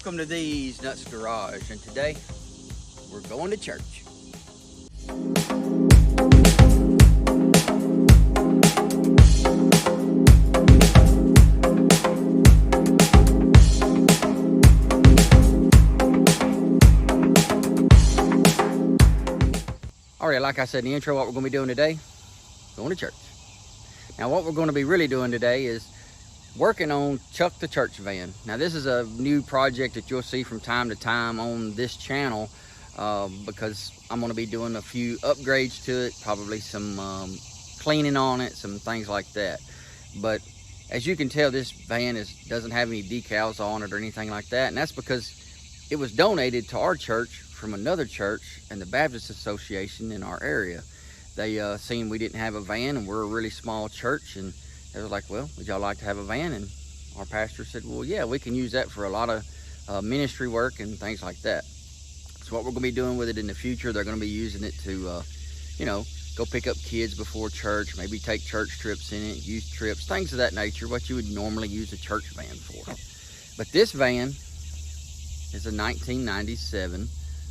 Welcome to Thez Nutz Garage, and today we're going to church. Alright, like I said in the intro, what we're going to be doing today, going to church. Now what we're going to be really doing today is working on Chuck the Church van. Now this is a new project that you'll see from time to time on this channel because I'm going to be doing a few upgrades to it, probably some cleaning on it, some things like that. But as you can tell, this van doesn't have any decals on it or anything like that, and that's because it was donated to our church from another church and the Baptist Association in our area. They seen we didn't have a van and we're a really small church, and they was like, well, would y'all like to have a van? And our pastor said, well, yeah, we can use that for a lot of ministry work and things like that. So what we're going to be doing with it in the future, they're going to be using it to, you know, go pick up kids before church, maybe take church trips in it, youth trips, things of that nature, what you would normally use a church van for. But this van is a 1997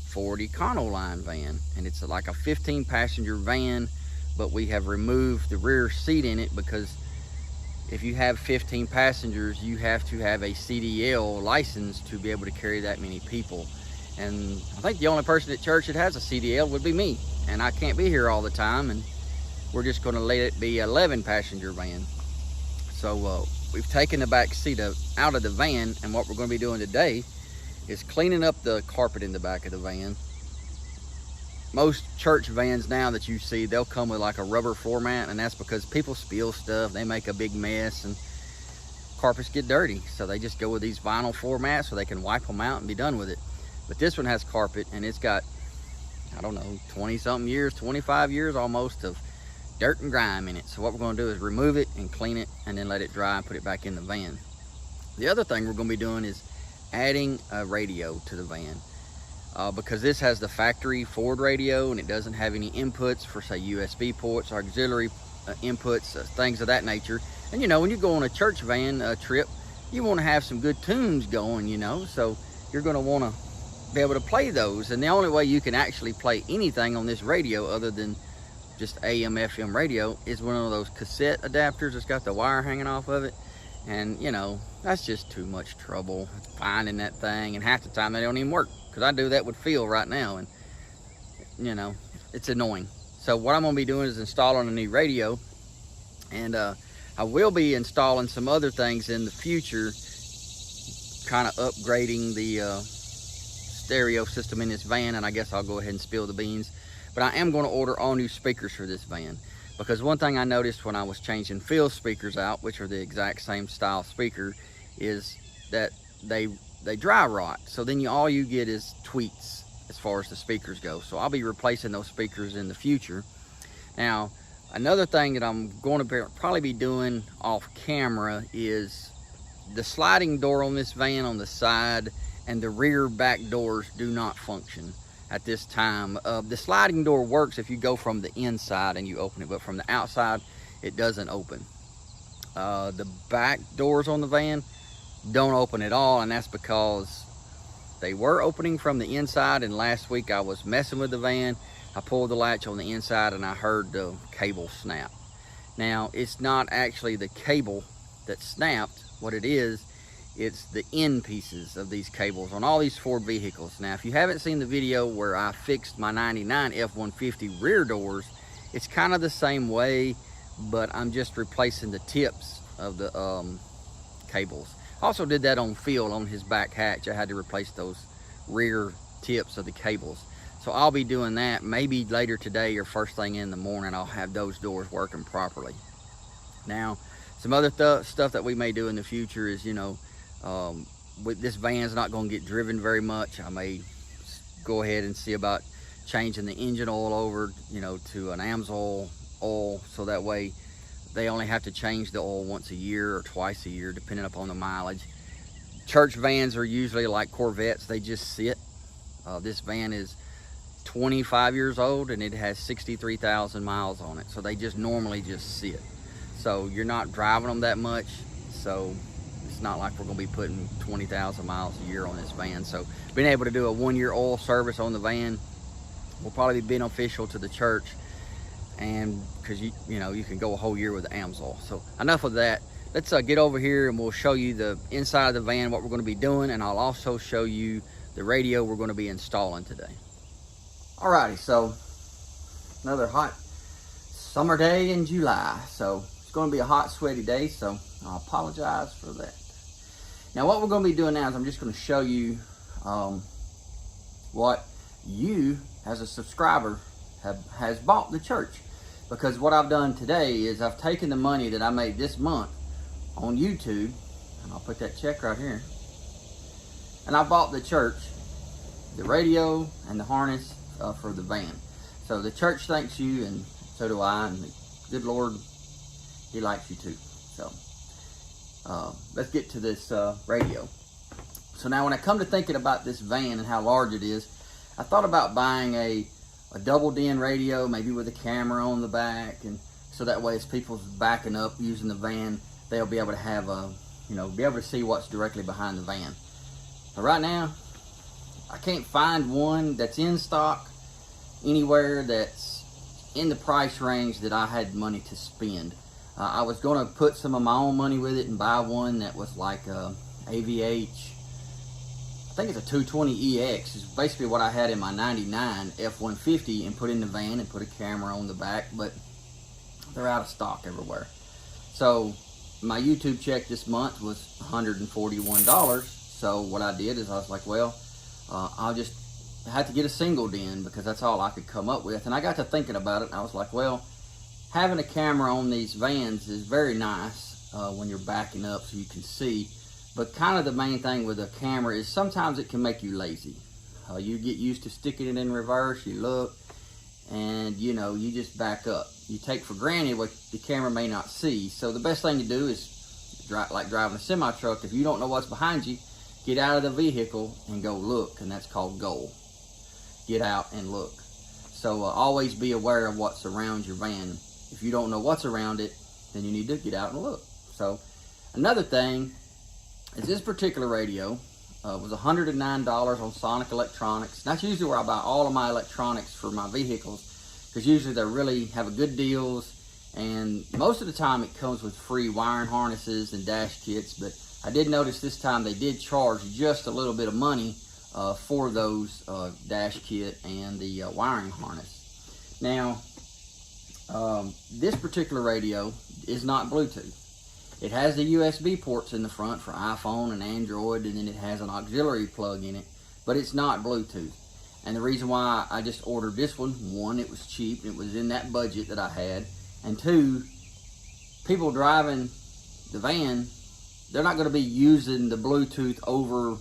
Ford Econoline van, and it's like a 15-passenger van, but we have removed the rear seat in it because if you have 15 passengers, you have to have a CDL license to be able to carry that many people. And I think the only person at church that has a CDL would be me, and I can't be here all the time, and we're just going to let it be an 11-passenger van. So we've taken the back seat out of the van, and what we're going to be doing today is cleaning up the carpet in the back of the van. Most church vans now that you see, they'll come with like a rubber floor mat, and that's because people spill stuff, they make a big mess, and carpets get dirty. So they just go with these vinyl floor mats so they can wipe them out and be done with it. But this one has carpet, and it's got, I don't know, 20-something years, 25 years almost of dirt and grime in it. So what we're going to do is remove it and clean it and then let it dry and put it back in the van. The other thing we're going to be doing is adding a radio to the van. Because this has the factory Ford radio and it doesn't have any inputs for, say, USB ports, auxiliary inputs, things of that nature. And you know, when you go on a church van trip, you want to have some good tunes going, you know, so you're going to want to be able to play those. And the only way you can actually play anything on this radio other than just AM FM radio is one of those cassette adapters that's got the wire hanging off of it. And you know, that's just too much trouble finding that thing, and half the time they don't even work, because I do that with Phil right now, and you know, it's annoying. So what I'm going to be doing is installing a new radio, and I will be installing some other things in the future, kind of upgrading the stereo system in this van, and I guess I'll go ahead and spill the beans. But I am going to order all new speakers for this van, because one thing I noticed when I was changing Phil's speakers out, which are the exact same style speaker, is that they dry rot. So then all you get is tweets as far as the speakers go. So I'll be replacing those speakers in the future. Now, another thing that I'm going to probably be doing off camera is the sliding door on this van on the side and the rear back doors do not function at this time. The sliding door works if you go from the inside and you open it, but from the outside it doesn't open. The back doors on the van don't open at all, and that's because they were opening from the inside, and last week I was messing with the van. I pulled the latch on the inside and I heard the cable snap. Now, it's not actually the cable that snapped. What it is, it's the end pieces of these cables on all these Ford vehicles. Now, if you haven't seen the video where I fixed my 99 F-150 rear doors, it's kind of the same way, but I'm just replacing the tips of the cables. Also did that on Phil on his back hatch. I had to replace those rear tips of the cables. So I'll be doing that maybe later today or first thing in the morning. I'll have those doors working properly. Now, some other stuff that we may do in the future is, you know, with this van's not going to get driven very much. I may go ahead and see about changing the engine oil over, you know, to an AMSOIL oil, so that way they only have to change the oil once a year or twice a year, depending upon the mileage. Church vans are usually like Corvettes, they just sit. This van is 25 years old and it has 63,000 miles on it, so they just normally just sit. So you're not driving them that much, so it's not like we're gonna be putting 20,000 miles a year on this van. So being able to do a 1-year oil service on the van will probably be beneficial to the church, and because you can go a whole year with the Amsoil. So enough of that. Let's get over here and we'll show you the inside of the van, what we're going to be doing, and I'll also show you the radio we're going to be installing today. Alrighty, so another hot summer day in July. So it's going to be a hot, sweaty day, so I apologize for that. Now what we're going to be doing now is I'm just going to show you what you as a subscriber has bought the church. Because what I've done today is I've taken the money that I made this month on YouTube, and I'll put that check right here, and I bought the church the radio and the harness for the van. So the church thanks you, and so do I, and the good Lord, he likes you too. So let's get to this radio. So now when I come to thinking about this van and how large it is, I thought about buying a double DIN radio, maybe with a camera on the back, and so that way as people's backing up using the van, they'll be able to have be able to see what's directly behind the van. But right now, I can't find one that's in stock anywhere that's in the price range that I had money to spend. I was going to put some of my own money with it and buy one that was like a AVH, I think it's a 220EX, is basically what I had in my 99 F-150, and put in the van and put a camera on the back, but they're out of stock everywhere. So my YouTube check this month was $141. So what I did is I was like, well, I'll just have to get a single DIN because that's all I could come up with. And I got to thinking about it, and I was like, well, having a camera on these vans is very nice when you're backing up so you can see. But kind of the main thing with a camera is sometimes it can make you lazy. You get used to sticking it in reverse, you look, and you just back up. You take for granted what the camera may not see. So the best thing to do is, like driving a semi-truck, if you don't know what's behind you, get out of the vehicle and go look, and that's called goal. Get out and look. So always be aware of what's around your van. If you don't know what's around it, then you need to get out and look. So another thing is this particular radio was $109 on Sonic Electronics. And that's usually where I buy all of my electronics for my vehicles, because usually they really have good deals, and most of the time it comes with free wiring harnesses and dash kits. But I did notice this time they did charge just a little bit of money for those dash kit and the wiring harness. Now this particular radio is not Bluetooth. It has the USB ports in the front for iPhone and Android, and then it has an auxiliary plug in it, but it's not Bluetooth. And the reason why I just ordered this one, it was cheap, it was in that budget that I had, and two, people driving the van, they're not going to be using the Bluetooth over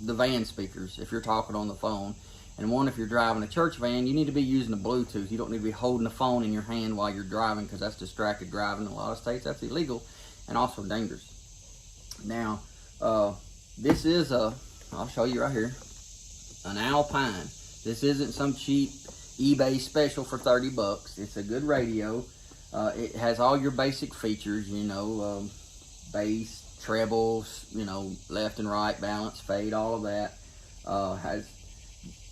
the van speakers if you're talking on the phone. And one, if you're driving a church van, you need to be using the Bluetooth. You don't need to be holding the phone in your hand while you're driving, because that's distracted driving. In a lot of states, that's illegal and also dangerous. Now, this is I'll show you right here, an Alpine. This isn't some cheap eBay special for 30 bucks. It's a good radio. It has all your basic features, bass, trebles, left and right, balance, fade, all of that. Has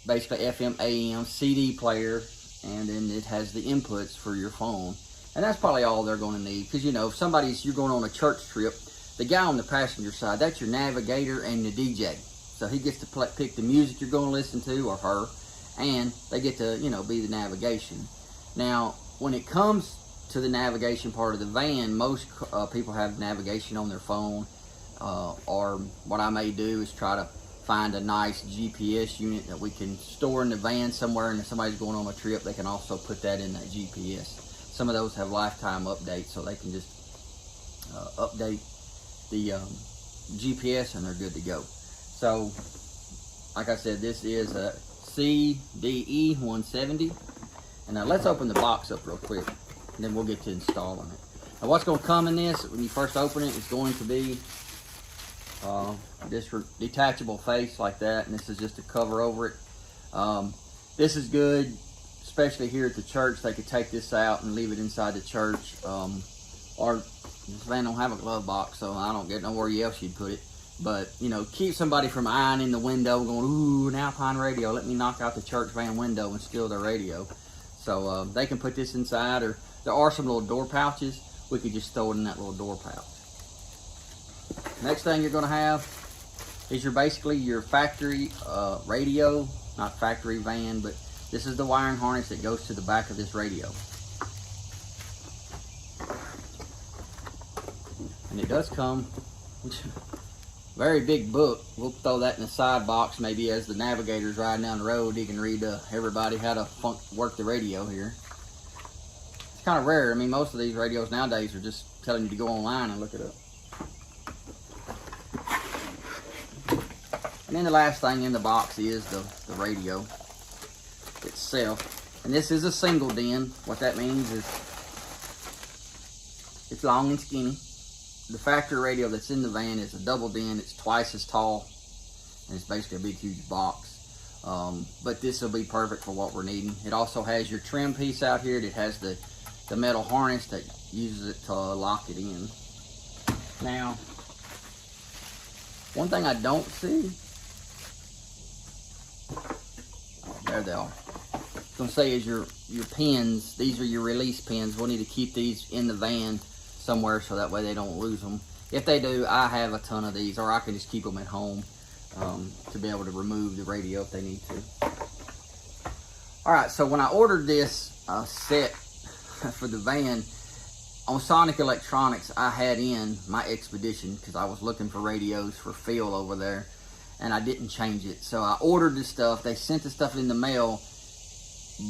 basically FM, AM, CD player, and then it has the inputs for your phone. And that's probably all they're going to need, because if you're going on a church trip, the guy on the passenger side, that's your navigator and the DJ. So he gets to pick the music you're going to listen to, or her, and they get to be the navigation. Now when it comes to the navigation part of the van, most people have navigation on their phone, or what I may do is try to find a nice GPS unit that we can store in the van somewhere, and if somebody's going on a trip, they can also put that in that GPS. Some of those have lifetime updates, so they can just update the GPS and they're good to go. So, like I said, this is a CDE 170. And now let's open the box up real quick, and then we'll get to installing it. Now what's going to come in this, when you first open it, is going to be this detachable face like that, and this is just a cover over it. This is good, especially here at the church. They could take this out and leave it inside the church, or this van don't have a glove box, so I don't get nowhere else you'd put it. But, you know, keep somebody from eyeing in the window going, ooh, an Alpine radio. Let me knock out the church van window and steal their radio. So they can put this inside, or there are some little door pouches. We could just throw it in that little door pouch. Next thing you're going to have is basically your factory radio, not factory van, but this is the wiring harness that goes to the back of this radio. And it does come with a very big book. We'll throw that in the side box, maybe as the navigator's riding down the road, he can read everybody how to work the radio here. It's kind of rare. I mean, most of these radios nowadays are just telling you to go online and look it up. And then the last thing in the box is the radio itself. And this is a single DIN. What that means is it's long and skinny. The factory radio that's in the van is a double DIN. It's twice as tall, and it's basically a big, huge box. But this will be perfect for what we're needing. It also has your trim piece out here. It has the metal harness that uses it to lock it in. Now, one thing I don't see, there they are. I was gonna say is your pins. These are your release pins. We'll need to keep these in the van somewhere so that way they don't lose them. If they do, I have a ton of these, or I can just keep them at home to be able to remove the radio if they need to. All right, so when I ordered this set for the van, on Sonic Electronics, I had in my Expedition because I was looking for radios for Phil over there, and I didn't change it. So I ordered the stuff. They sent the stuff in the mail,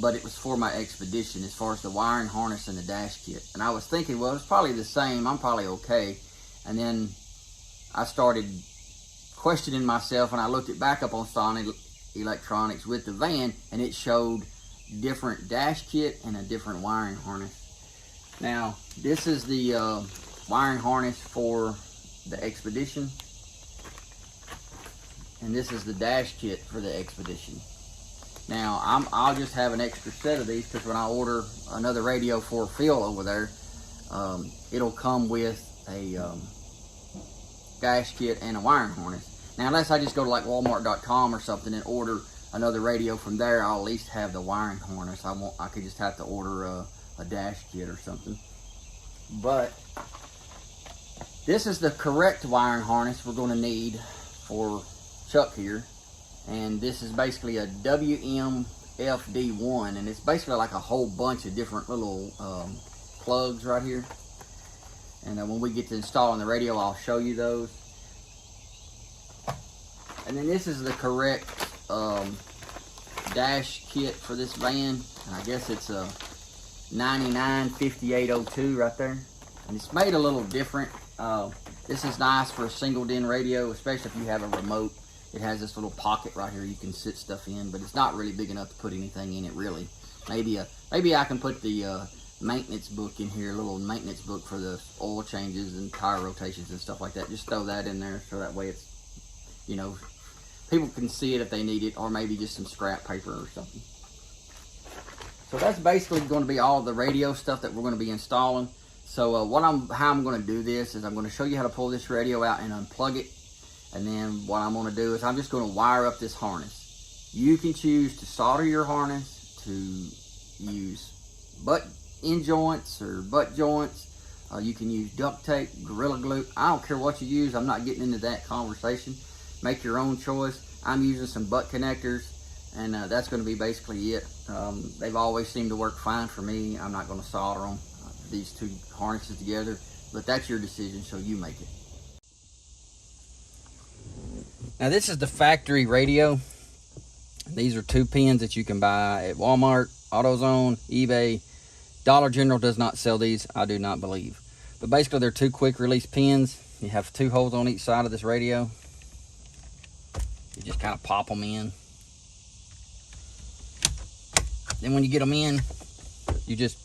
but it was for my Expedition as far as the wiring harness and the dash kit. And I was thinking, well, it's probably the same. I'm probably okay. And then I started questioning myself, and I looked it back up on Sonic Electronics with the van, and it showed different dash kit and a different wiring harness. Now, this is the wiring harness for the Expedition, and this is the dash kit for the Expedition. Now, I'll just have an extra set of these because when I order another radio for Phil over there, it'll come with a dash kit and a wiring harness. Now, unless I just go to like Walmart.com or something and order another radio from there, I'll at least have the wiring harness. I could just have to order a dash kit or something. But this is the correct wiring harness we're going to need for Chuck here. And this is basically a WMFD1, and it's basically like a whole bunch of different little plugs right here. And when we get to installing the radio, I'll show you those. And then this is the correct dash kit for this van. And I guess it's a 995802 right there. And it's made a little different. This is nice for a single DIN radio, especially if you have a remote. It has this little pocket right here you can sit stuff in, but it's not really big enough to put anything in it, really. Maybe I can put the maintenance book in here, a little maintenance book for the oil changes and tire rotations and stuff like that. Just throw that in there so that way it's, you know, people can see it if they need it, or maybe just some scrap paper or something. So that's basically going to be all the radio stuff that we're going to be installing. So how I'm going to do this is I'm going to show you how to pull this radio out and unplug it. And then what I'm going to do is I'm just going to wire up this harness. You can choose to solder your harness, to use butt-in joints or butt joints. You can use duct tape, Gorilla Glue. I don't care what you use. I'm not getting into that conversation. Make your own choice. I'm using some butt connectors, and that's going to be basically it. They've always seemed to work fine for me. I'm not going to solder them, these two harnesses together, but that's your decision, so you make it. Now this is the factory radio. These are 2 pins that you can buy at Walmart, AutoZone, eBay. Dollar General does not sell these, I do not believe. But basically they're 2 quick release pins. You have 2 holes on each side of this radio. You just kind of pop them in. Then when you get them in, you just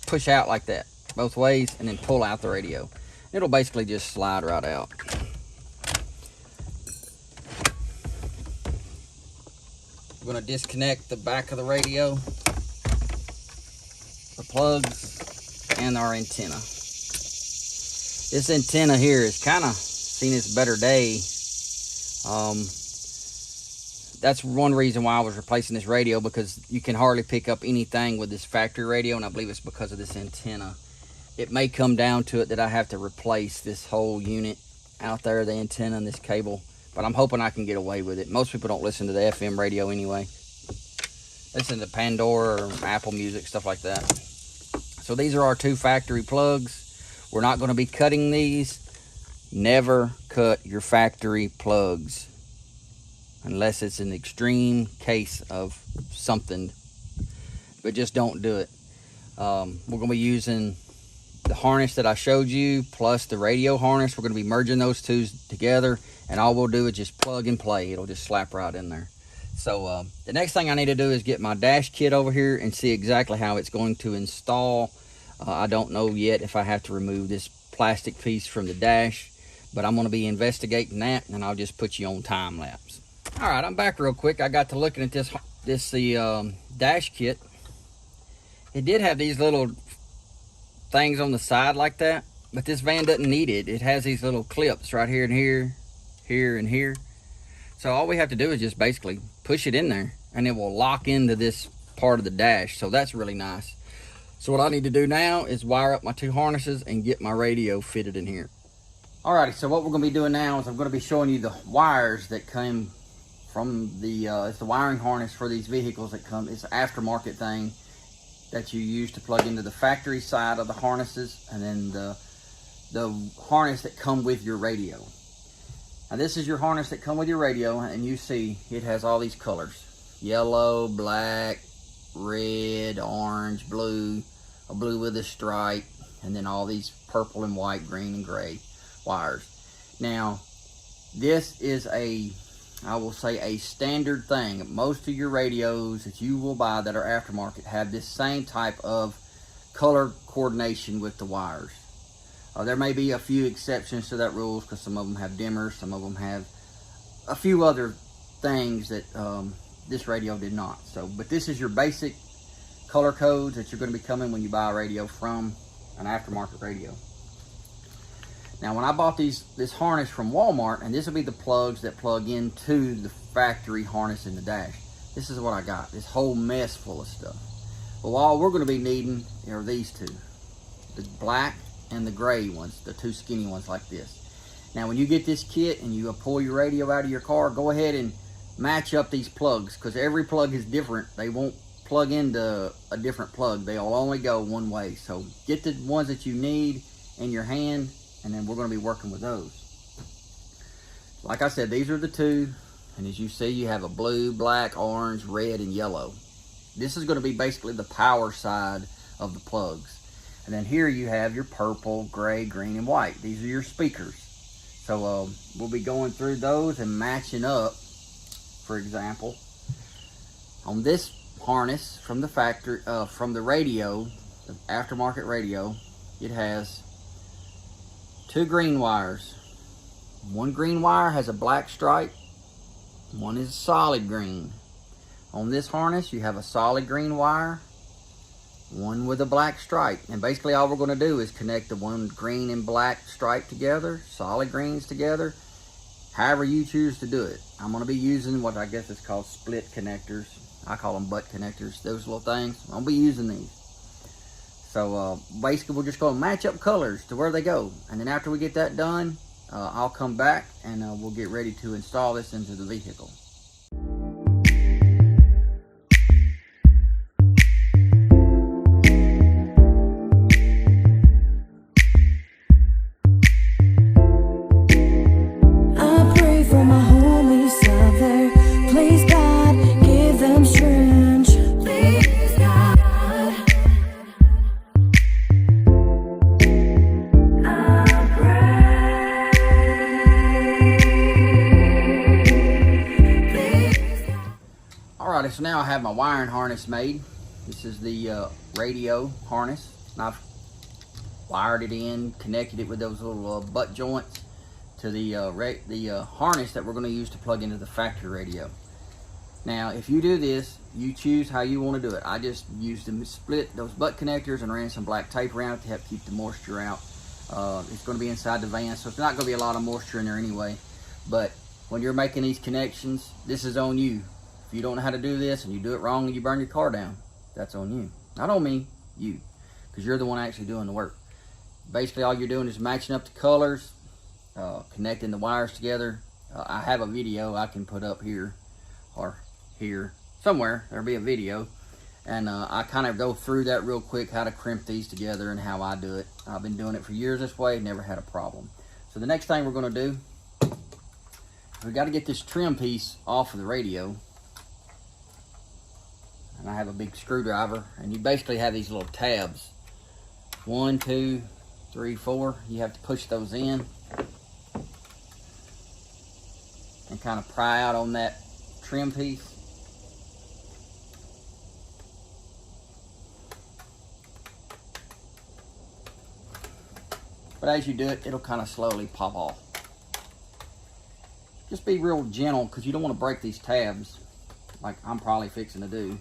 push out like that, both ways, and then pull out the radio. It'll basically just slide right out. We're going to disconnect the back of the radio, the plugs, and our antenna. This antenna here is kind of seen its better day. That's one reason why I was replacing this radio, because you can hardly pick up anything with this factory radio, and I believe it's because of this antenna. It may come down to it that I have to replace this whole unit out there, the antenna and this cable, but I'm hoping I can get away with it. Most people don't listen to the FM radio anyway. Listen to Pandora or Apple Music, stuff like that. So these are our 2 factory plugs. We're not going to be cutting these. Never cut your factory plugs unless it's an extreme case of something, but just don't do it. We're going to be using the harness that I showed you plus the radio harness. We're going to be merging those 2 together, and all we'll do is just plug and play. It'll just slap right in there. So the next thing I need to do is get my dash kit over here and see exactly how it's going to install. I don't know yet if I have to remove this plastic piece from the dash, but I'm going to be investigating that, and I'll just put you on time lapse. All right, I'm back real quick. I got to looking at the dash kit. It did have these little things on the side like that, but this van doesn't need it. It has these little clips right here and here, here and here. So all we have to do is just basically push it in there, and it will lock into this part of the dash. So that's really nice. So what I need to do now is wire up my 2 harnesses and get my radio fitted in here. Alrighty, so what we're going to be doing now is I'm going to be showing you the wires that came from the, it's the wiring harness for these vehicles that come, it's an aftermarket thing that you use to plug into the factory side of the harnesses, and then the harness that come with your radio. Now this is your harness that come with your radio, and you see it has all these colors: yellow, black, red, orange, blue, a blue with a stripe, and then all these purple and white, green and gray wires. Now this is I will say a standard thing. Most of your radios that you will buy that are aftermarket have this same type of color coordination with the wires. There may be a few exceptions to that rule, because some of them have dimmers, some of them have a few other things that this radio did not. So, but this is your basic color codes that you're going to be coming when you buy a radio from an aftermarket radio. Now, when I bought this harness from Walmart, and this will be the plugs that plug into the factory harness in the dash. This is what I got, this whole mess full of stuff. Well, all we're going to be needing are these 2, the black and the gray ones, the 2 skinny ones like this. Now, when you get this kit and you pull your radio out of your car, go ahead and match up these plugs, because every plug is different. They won't plug into a different plug. They'll only go one way. So get the ones that you need in your hand, and then we're going to be working with those. Like I said, these are the 2, and as you see, you have a blue, black, orange, red, and yellow. This is going to be basically the power side of the plugs. And then here you have your purple, gray, green, and white. These are your speakers. So we'll be going through those and matching up. For example, on this harness from the factory, from the radio, the aftermarket radio, it has 2 green wires. One green wire has a black stripe, one is solid green. On this harness, you have a solid green wire, one with a black stripe. And basically all we're going to do is connect the one green and black stripe together, solid greens together, however you choose to do it. I'm going to be using what I guess is called split connectors. I call them butt connectors, those little things. I'll be using these. So basically we're just going to match up colors to where they go. And then after we get that done, I'll come back and we'll get ready to install this into the vehicle. So now I have my wiring harness made. This is the radio harness, and I've wired it in, connected it with those little butt joints to the harness that we're going to use to plug into the factory radio. Now, if you do this, you choose how you want to do it. I just used to split those butt connectors and ran some black tape around it to help keep the moisture out. It's going to be inside the van, so it's not going to be a lot of moisture in there anyway. But when you're making these connections, this is on you. If you don't know how to do this and you do it wrong and you burn your car down, that's on you. Not on me, you, because you're the one actually doing the work. Basically, all you're doing is matching up the colors, connecting the wires together. I have a video I can put up here or here somewhere. There'll be a video, and I kind of go through that real quick, how to crimp these together and how I do it. I've been doing it for years this way, never had a problem. So the next thing we're going to do, we got to get this trim piece off of the radio. And I have a big screwdriver, and you basically have these little tabs. 1, 2, 3, 4. You have to push those in and kind of pry out on that trim piece. But as you do it, it'll kind of slowly pop off. Just be real gentle, because you don't want to break these tabs like I'm probably fixing to do.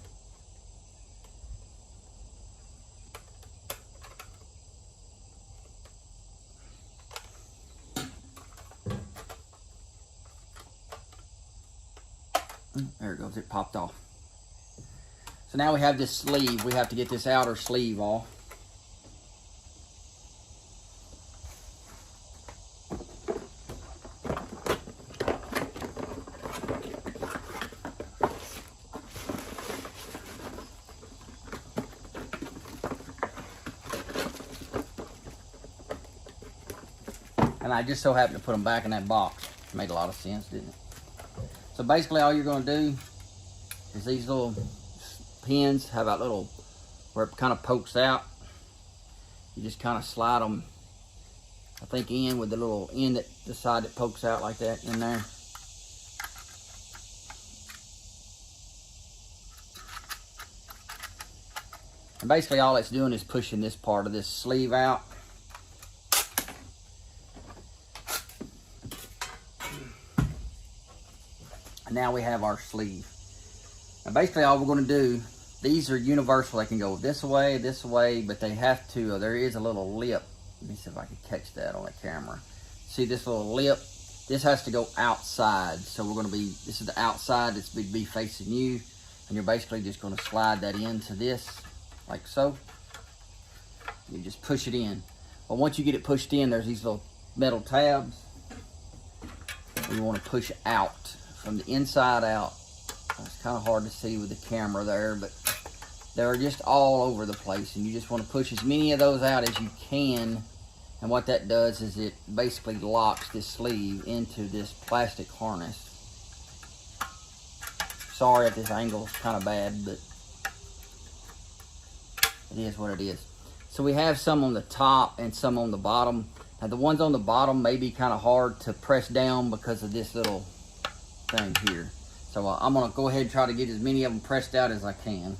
There it goes, it popped off. So now we have this sleeve. We have to get this outer sleeve off. And I just so happened to put them back in that box. It made a lot of sense, didn't it? So basically all you're going to do is these little pins have that little, where it kind of pokes out. You just kind of slide them, I think, in with the little end, that the side that pokes out like that in there. And basically all it's doing is pushing this part of this sleeve out. And now we have our sleeve. Now basically all we're going to do, these are universal. They can go this way, but they have to, there is a little lip. Let me see if I can catch that on the camera. See this little lip? This has to go outside. So we're going to be, this is the outside that's be facing you. And you're basically just going to slide that into this, like so. You just push it in. But once you get it pushed in, there's these little metal tabs. And you want to push out. From the inside out. It's kind of hard to see with the camera there, but they're just all over the place, and you just want to push as many of those out as you can. And what that does is it basically locks this sleeve into this plastic harness. Sorry if this angle is kind of bad, but it is what it is. So we have some on the top and some on the bottom. Now the ones on the bottom may be kind of hard to press down because of this little thing here. So I'm going to go ahead and try to get as many of them pressed out as I can.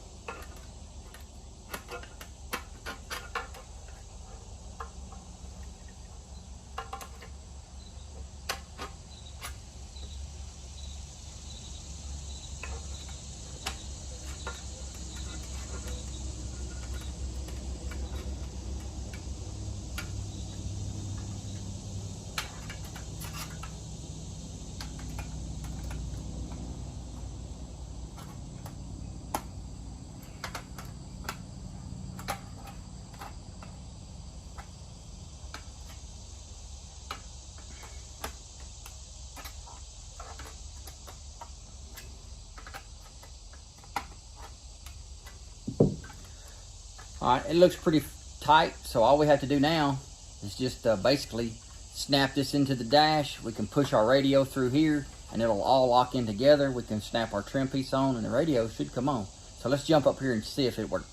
Alright, it looks pretty tight, so all we have to do now is just basically snap this into the dash. We can push our radio through here, and it'll all lock in together. We can snap our trim piece on, and the radio should come on. So let's jump up here and see if it works.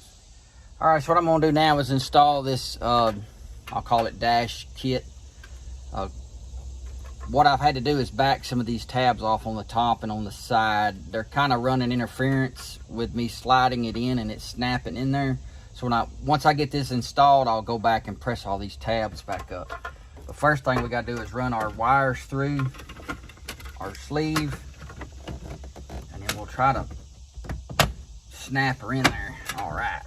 Alright, so what I'm going to do now is install this, I'll call it dash kit. What I've had to do is back some of these tabs off on the top and on the side. They're kind of running interference with me sliding it in and it's snapping in there. So once I get this installed, I'll go back and press all these tabs back up. The first thing we got to do is run our wires through our sleeve, and then we'll try to snap her in there. All right.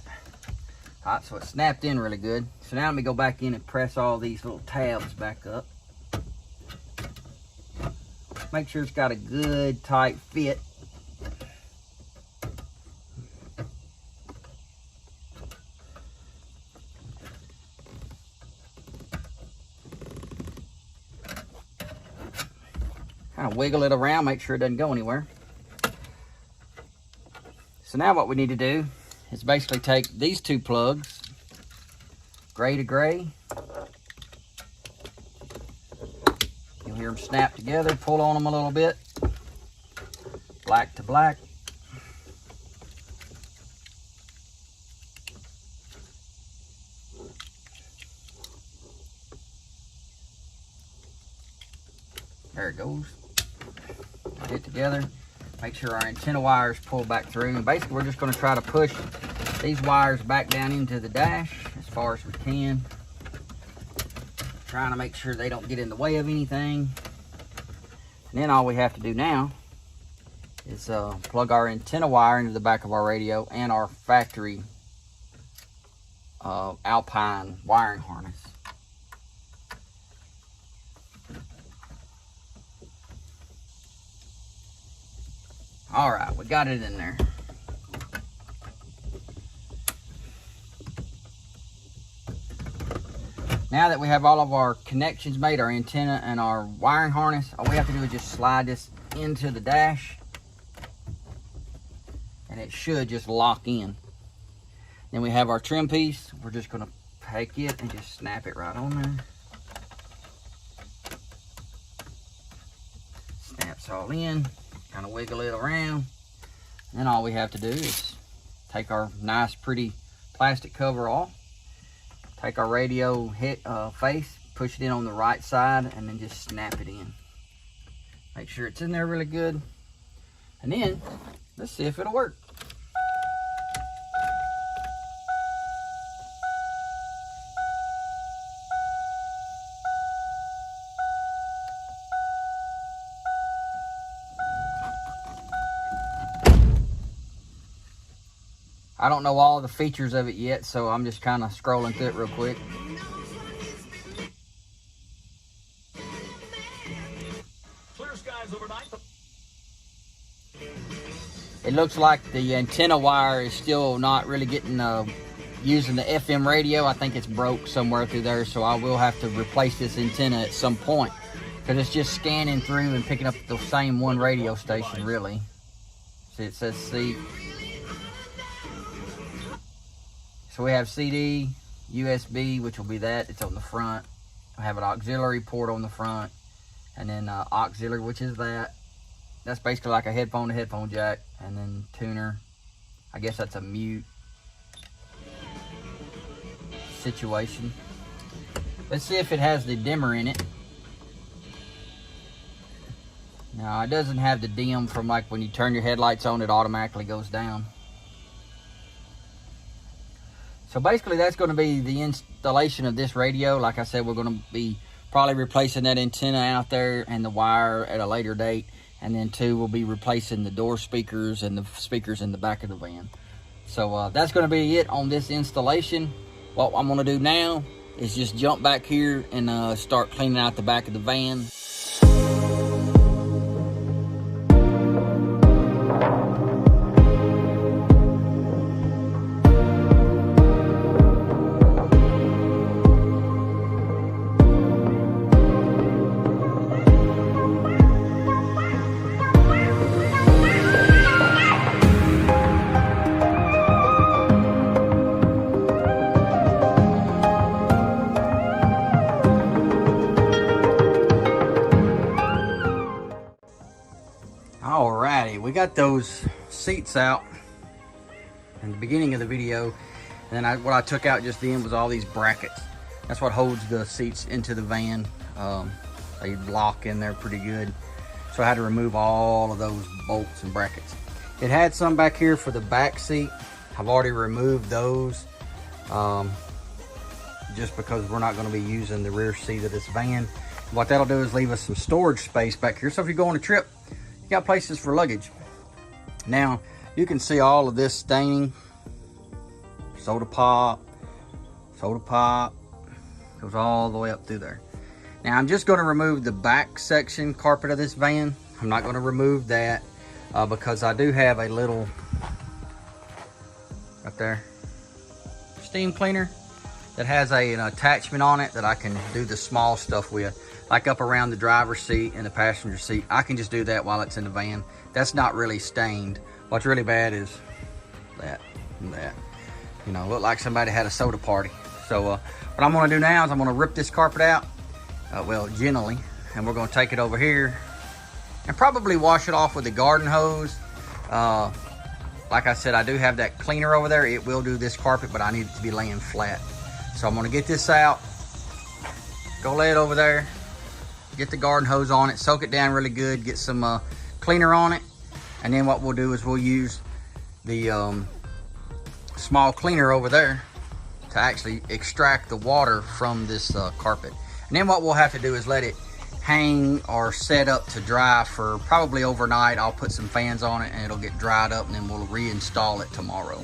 All right, so it snapped in really good. So now let me go back in and press all these little tabs back up. Make sure it's got a good tight fit. Kind of wiggle it around, make sure it doesn't go anywhere. So now what we need to do is basically take these two plugs, gray to gray. You'll hear them snap together, pull on them a little bit. Black to black. There it goes. Get it together. Make sure our antenna wires pull back through. And basically we're just going to try to push these wires back down into the dash as far as we can. Trying to make sure they don't get in the way of anything. And then all we have to do now is plug our antenna wire into the back of our radio and our factory Alpine wiring harness. All right, we got it in there. Now that we have all of our connections made, our antenna and our wiring harness, all we have to do is just slide this into the dash and it should just lock in. Then we have our trim piece. We're just gonna take it and just snap it right on there. Snaps all in. Kind of wiggle it around. And then all we have to do is take our nice pretty plastic cover off, take our radio face, push it in on the right side, and then just snap it in. Make sure it's in there really good. And then let's see if it'll work. I don't know all the features of it yet, so I'm just kind of scrolling through it real quick. Clear skies overnight. It looks like the antenna wire is still not really getting using the FM radio. I think it's broke somewhere through there, so I will have to replace this antenna at some point because it's just scanning through and picking up the same one radio station, really. See, it says C. So we have CD, USB, which will be that. It's on the front. I have an auxiliary port on the front. And then auxiliary, which is that. That's basically like a headphone to headphone jack. And then tuner. I guess that's a mute situation. Let's see if it has the dimmer in it. No, it doesn't have the dim from like when you turn your headlights on, it automatically goes down. So basically that's going to be the installation of this radio. Like I said, we're going to be probably replacing that antenna out there and the wire at a later date. And then too, we'll be replacing the door speakers and the speakers in the back of the van. So that's going to be it on this installation. What I'm going to do now is just jump back here and start cleaning out the back of the van. Alrighty, we got those seats out in the beginning of the video, and then what I took out just then was all these brackets. That's what holds the seats into the van. They lock in there pretty good, so I had to remove all of those bolts and brackets. It had some back here for the back seat. I've already removed those just because we're not going to be using the rear seat of this van. What that'll do is leave us some storage space back here, so if you go on a trip, got places for luggage. Now you can see all of this staining, soda pop, soda pop, goes all the way up through there. Now I'm just going to remove the back section carpet of this van. I'm not going to remove that because I do have a little, right there, steam cleaner that has an attachment on it that I can do the small stuff with, like up around the driver's seat and the passenger seat. I can just do that while it's in the van. That's not really stained. What's really bad is that and that. You know, look like somebody had a soda party. So what I'm gonna do now is I'm gonna rip this carpet out, well, gently, and we're gonna take it over here and probably wash it off with the garden hose. Like I said, I do have that cleaner over there. It will do this carpet, but I need it to be laying flat. So I'm gonna get this out, go lay it over there, get the garden hose on it, soak it down really good, get some cleaner on it, and then what we'll do is we'll use the small cleaner over there to actually extract the water from this carpet. And then what we'll have to do is let it hang or set up to dry for probably overnight. I'll put some fans on it and it'll get dried up, and then we'll reinstall it tomorrow.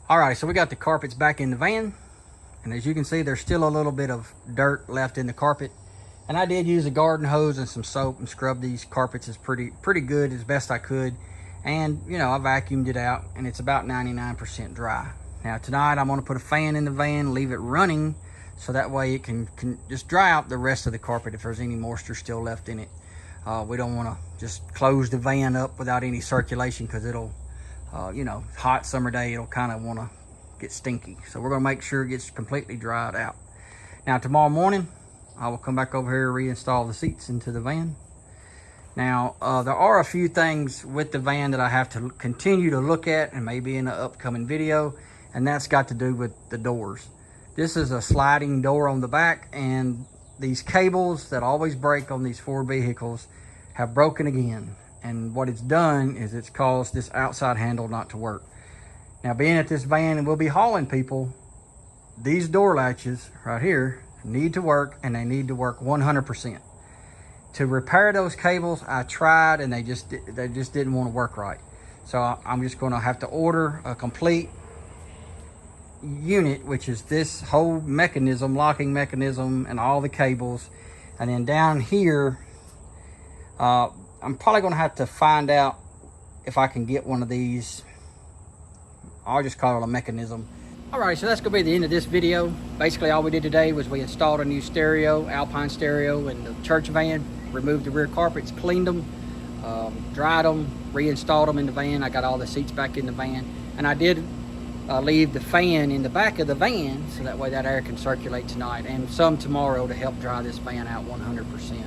All right, so we got the carpets back in the van, and as you can see, there's still a little bit of dirt left in the carpet. And I did use a garden hose and some soap and scrub these carpets as pretty good as best I could. And you know, I vacuumed it out, and it's about 99% dry. Now tonight I'm gonna put a fan in the van, leave it running, so that way it can just dry out the rest of the carpet if there's any moisture still left in it. We don't wanna just close the van up without any circulation, because it'll, you know, hot summer day, it'll kind of want to get stinky. So we're going to make sure it gets completely dried out. Now tomorrow morning, I will come back over here and reinstall the seats into the van. Now, there are a few things with the van that I have to continue to look at, and maybe in an upcoming video, and that's got to do with the doors. This is a sliding door on the back, and these cables that always break on these Ford vehicles have broken again. And what it's done is it's caused this outside handle not to work. Now, being at this van and we'll be hauling people, these door latches right here need to work, and they need to work 100%. To repair those cables, I tried, and they just didn't want to work right. So I'm just going to have to order a complete unit, which is this whole mechanism, locking mechanism, and all the cables. And then down here, I'm probably going to have to find out if I can get one of these. I'll just call it a mechanism. All right, so that's going to be the end of this video. Basically, all we did today was we installed a new stereo, Alpine stereo, in the church van, removed the rear carpets, cleaned them, dried them, reinstalled them in the van. I got all the seats back in the van, and I did leave the fan in the back of the van, so that way that air can circulate tonight and some tomorrow to help dry this van out 100%.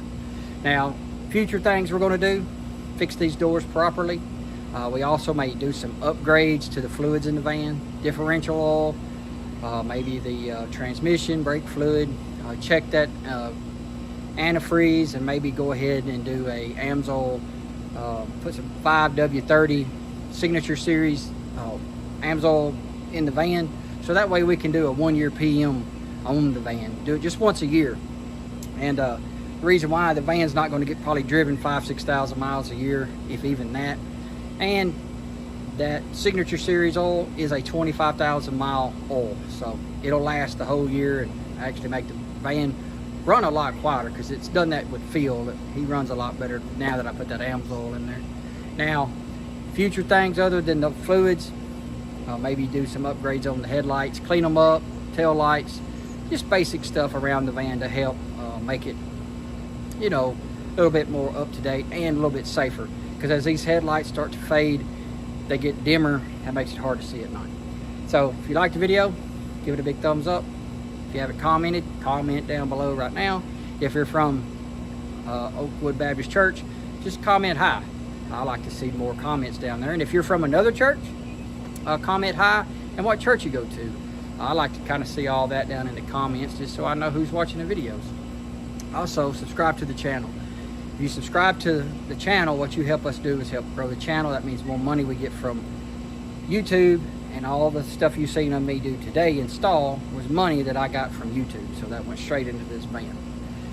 Now, future things we're going to do, fix these doors properly. We also may do some upgrades to the fluids in the van, differential oil, maybe the transmission, brake fluid, check that antifreeze, and maybe go ahead and do a AMSOIL, put some 5W30 Signature Series AMSOIL in the van, so that way we can do a 1-year PM on the van. Do it just once a year. And the reason why, the van's not going to get probably driven 5,000–6,000 miles a year, if even that. And that Signature Series oil is a 25,000 mile oil, so it'll last the whole year and actually make the van run a lot quieter, because it's done that with Phil. He runs a lot better now that I put that AMSOIL in there. Now, future things other than the fluids, maybe do some upgrades on the headlights, clean them up, tail lights, just basic stuff around the van to help make it, you know, a little bit more up to date and a little bit safer. Because as these headlights start to fade, they get dimmer. That makes it hard to see at night. So if you liked the video, give it a big thumbs up. If you haven't commented, comment down below right now. If you're from Oakwood Baptist Church, just comment hi. I like to see more comments down there. And if you're from another church, comment hi and what church you go to. I like to kind of see all that down in the comments, just so I know who's watching the videos. Also, subscribe to the channel. If you subscribe to the channel, what you help us do is help grow the channel. That means more money we get from YouTube, and all the stuff you've seen on me do today install was money that I got from YouTube, so that went straight into this van.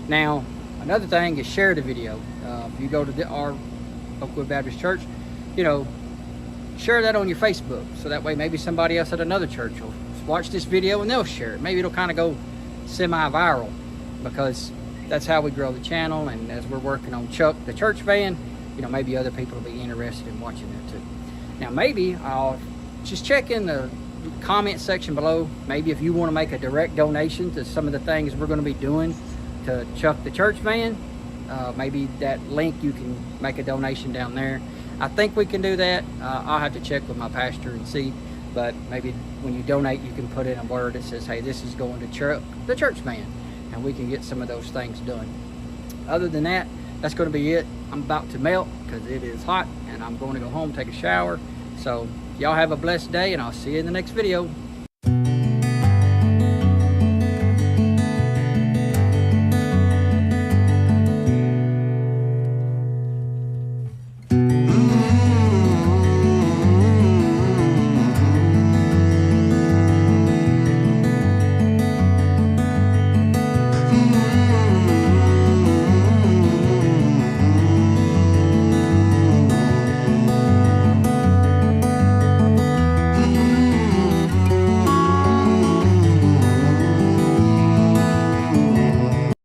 Now, another thing is share the video. If you go to our Oakwood Baptist Church, you know, share that on your Facebook, so that way maybe somebody else at another church will watch this video and they'll share it. Maybe it'll kind of go semi-viral, because that's how we grow the channel. And as we're working on Chuck the church van, you know, maybe other people will be interested in watching that too. Now, maybe I'll just check in the comment section below. Maybe if you want to make a direct donation to some of the things we're going to be doing to Chuck the church van, maybe that link, you can make a donation down there. I think we can do that. I'll have to check with my pastor and see, but maybe when you donate, you can put in a word that says, hey, this is going to Chuck the church van, and we can get some of those things done. Other than that, that's going to be it. I'm about to melt because it is hot, and I'm going to go home, take a shower. So y'all have a blessed day, and I'll see you in the next video.